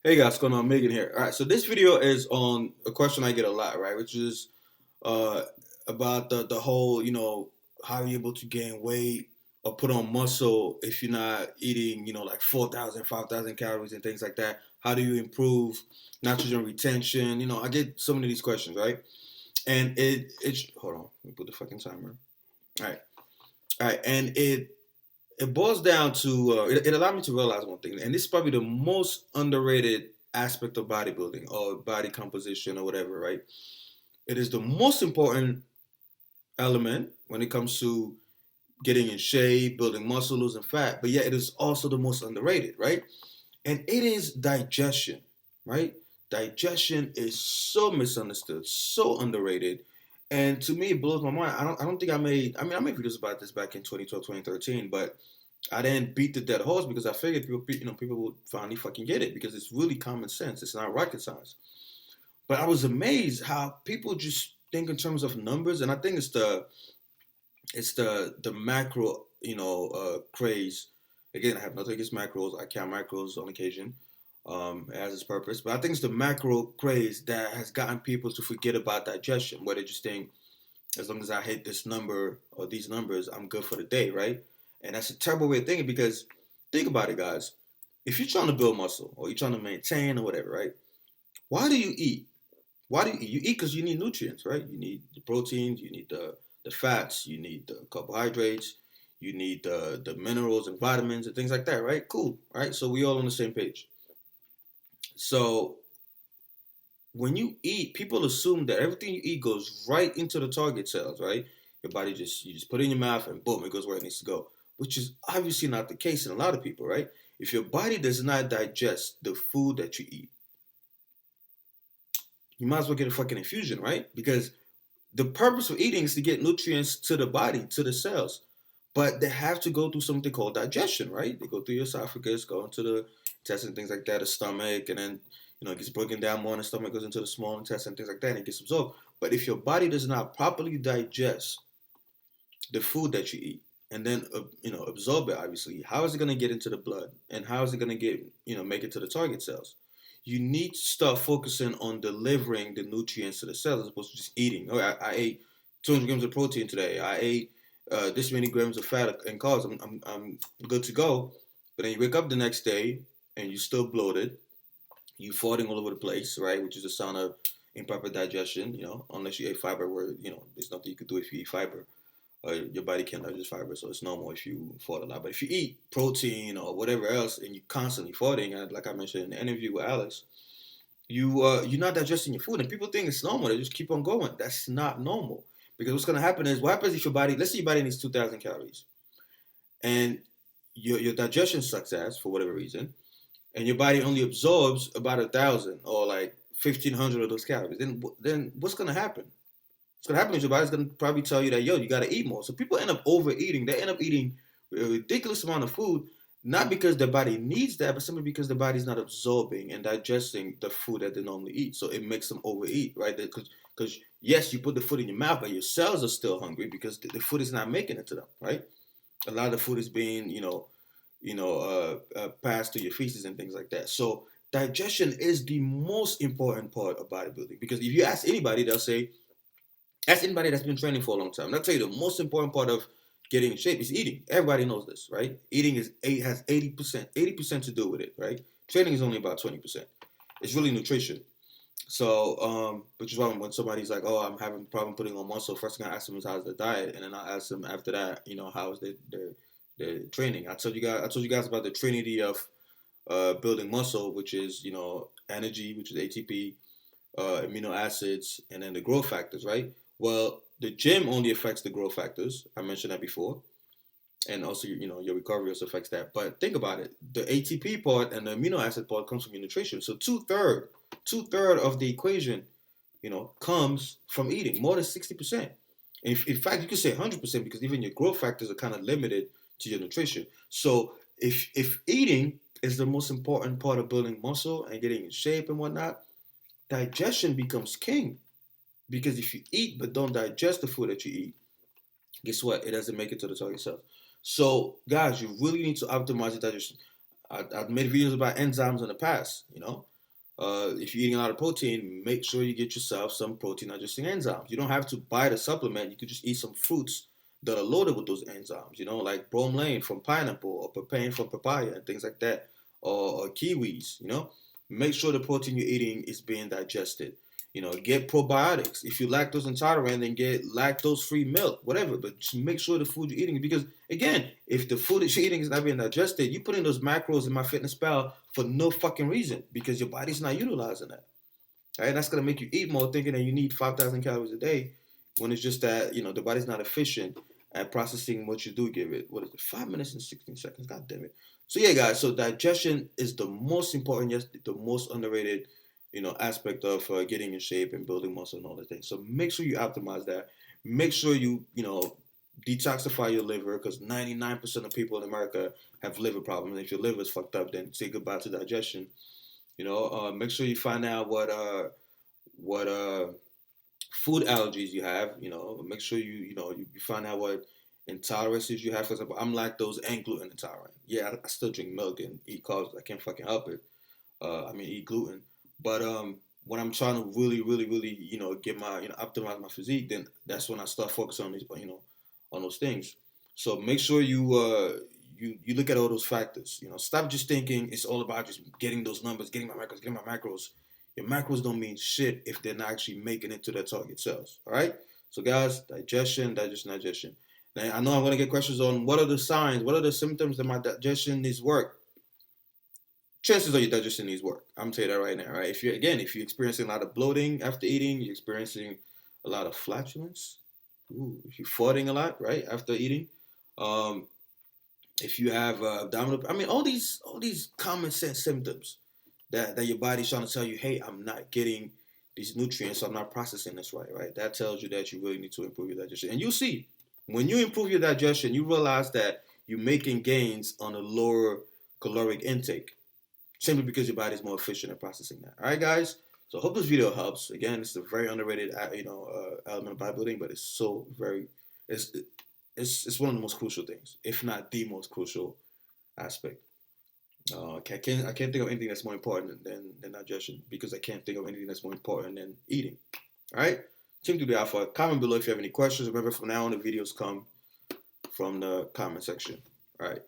Hey guys, what's going on? MIGAN here. All right, so this video is on a question I get a lot, right? Which is uh, about the whole, how are you able to gain weight or put on muscle if you're not eating, like 4,000, 5,000 calories and things like that? How do you improve nitrogen retention? I get so many of these questions, right? And it's hold on, let me put the fucking timer. All right, all right, and it boils down to it allowed me to realize one thing, and this is probably the most underrated aspect of bodybuilding or body composition or whatever, right? It is the most important element when it comes to getting in shape, building muscle, losing fat, but yet it is also the most underrated, right? And it is digestion, right? Digestion is so misunderstood, so underrated. And to me, it blows my mind. I don't think I made videos about this back in 2012, 2013, but I didn't beat the dead horse because I figured people would finally fucking get it because it's really common sense. It's not rocket science. But I was amazed how people just think in terms of numbers, and I think it's the macro craze. Again, I have nothing against macros. I count macros on occasion. It has its purpose, but I think it's the macro craze that has gotten people to forget about digestion, where they just think as long as I hit this number or these numbers, I'm good for the day, right? And that's a terrible way of thinking because think about it, guys. If you're trying to build muscle or you're trying to maintain or whatever, right? Why do you eat? Why do you eat? You eat because you need nutrients, right? You need the proteins, you need the fats, you need the carbohydrates, you need the minerals and vitamins and things like that, right? Cool, right? So we all on the same page. So when you eat, people assume that everything you eat goes right into the target cells, right? Your body you just put it in your mouth and boom, it goes where it needs to go, which is obviously not the case in a lot of people, right? If your body does not digest the food that you eat, you might as well get a fucking infusion, right? Because the purpose of eating is to get nutrients to the body, to the cells. But they have to go through something called digestion, right? They go through your esophagus, go into the intestine, things like that, the stomach, and then it gets broken down more, and the stomach goes into the small intestine, things like that, and it gets absorbed. But if your body does not properly digest the food that you eat, and then absorb it, obviously, how is it going to get into the blood, and how is it going to get make it to the target cells? You need to start focusing on delivering the nutrients to the cells as opposed to just eating. Oh, I ate 200 grams of protein today. I ate this many grams of fat and carbs. I'm good to go. But then you wake up the next day and you're still bloated. You farting all over the place, right? Which is a sign of improper digestion. Unless you ate fiber, where there's nothing you could do if you eat fiber. Your body can't digest fiber, so it's normal if you fart a lot. But if you eat protein or whatever else and you constantly farting, and like I mentioned in the interview with Alex, you're not digesting your food, and people think it's normal. They just keep on going. That's not normal because what's gonna happen is what happens if your body, let's say your body needs 2,000 calories, and your digestion sucks ass for whatever reason, and your body only absorbs about 1,000 or like 1,500 of those calories. Then what's gonna happen? What's gonna happen is your body's gonna probably tell you that you gotta eat more. So people end up overeating. They end up eating a ridiculous amount of food, not because their body needs that, but simply because their body's not absorbing and digesting the food that they normally eat. So it makes them overeat, right? Because yes, you put the food in your mouth, but your cells are still hungry because the food is not making it to them, right? A lot of the food is being, passed through your feces and things like that. So digestion is the most important part of bodybuilding because if you ask anybody, they'll say ask anybody that's been training for a long time. I'll tell you the most important part of getting in shape is eating. Everybody knows this, right? Eating has 80% to do with it, right? Training is only about 20%. It's really nutrition. So, which is why when somebody's like, "Oh, I'm having a problem putting on muscle," first thing I ask them is how's the diet, and then I ask them after that, how is their training. I told you guys about the trinity of building muscle, which is energy, which is ATP, amino acids, and then the growth factors, right? Well, the gym only affects the growth factors. I mentioned that before, and also your recovery also affects that. But think about it: the ATP part and the amino acid part comes from your nutrition. So two third of the equation, comes from eating. More than 60%. In fact, you could say 100% because even your growth factors are kind of limited to your nutrition. So if eating is the most important part of building muscle and getting in shape and whatnot, digestion becomes king. Because if you eat but don't digest the food that you eat, guess what? It doesn't make it to the target cells. So, guys, you really need to optimize your digestion. I've made videos about enzymes in the past, If you're eating a lot of protein, make sure you get yourself some protein digesting enzymes. You don't have to buy the supplement. You could just eat some fruits that are loaded with those enzymes, like bromelain from pineapple or papain from papaya and things like that, or kiwis. Make sure the protein you're eating is being digested. Get probiotics. If you're lactose intolerant, then get lactose-free milk, whatever. But just make sure the food you're eating, because again, if the food that you're eating is not being digested, you put in those macros in MyFitnessPal for no fucking reason, because your body's not utilizing that. Right? That's gonna make you eat more, thinking that you need 5,000 calories a day, when it's just that the body's not efficient at processing what you do give it. What is it? 5 minutes and 16 seconds. God damn it. So yeah, guys. So digestion is the most important, yes, the most underrated, aspect of getting in shape and building muscle and all the things. So make sure you optimize that. Make sure you detoxify your liver, because 99% of people in America have liver problems. And if your liver is fucked up, then say goodbye to digestion. Make sure you find out what food allergies you have. Make sure you find out what intolerances you have. For example, I'm lactose and gluten intolerant. Yeah, I still drink milk and eat carbs. I can't fucking help it. Eat gluten. But when I'm trying to really, really, really, get my, optimize my physique, then that's when I start focusing on these, on those things. So make sure you look at all those factors. Stop just thinking it's all about just getting those numbers, getting my macros. Your macros don't mean shit if they're not actually making it to their target cells. All right. So guys, digestion. Now I know I'm gonna get questions on what are the signs, what are the symptoms that my digestion needs work. Chances are your digestion needs work. I'm gonna tell you that right now, right? If you're experiencing a lot of bloating after eating, you're experiencing a lot of flatulence. If you're farting a lot, right, after eating, if you have abdominal, all these common sense symptoms that your body's trying to tell you, hey, I'm not getting these nutrients, so I'm not processing this right? That tells you that you really need to improve your digestion. And you'll see, when you improve your digestion, you realize that you're making gains on a lower caloric intake, simply because your body's more efficient at processing that. All right, guys. So I hope this video helps. Again, it's a very underrated, element of bodybuilding, but it's so very, it's one of the most crucial things, if not the most crucial aspect. I can't think of anything that's more important than digestion, because I can't think of anything that's more important than eating. All right. Team3DAlpha. Comment below if you have any questions. Remember, from now on, the videos come from the comment section. All right.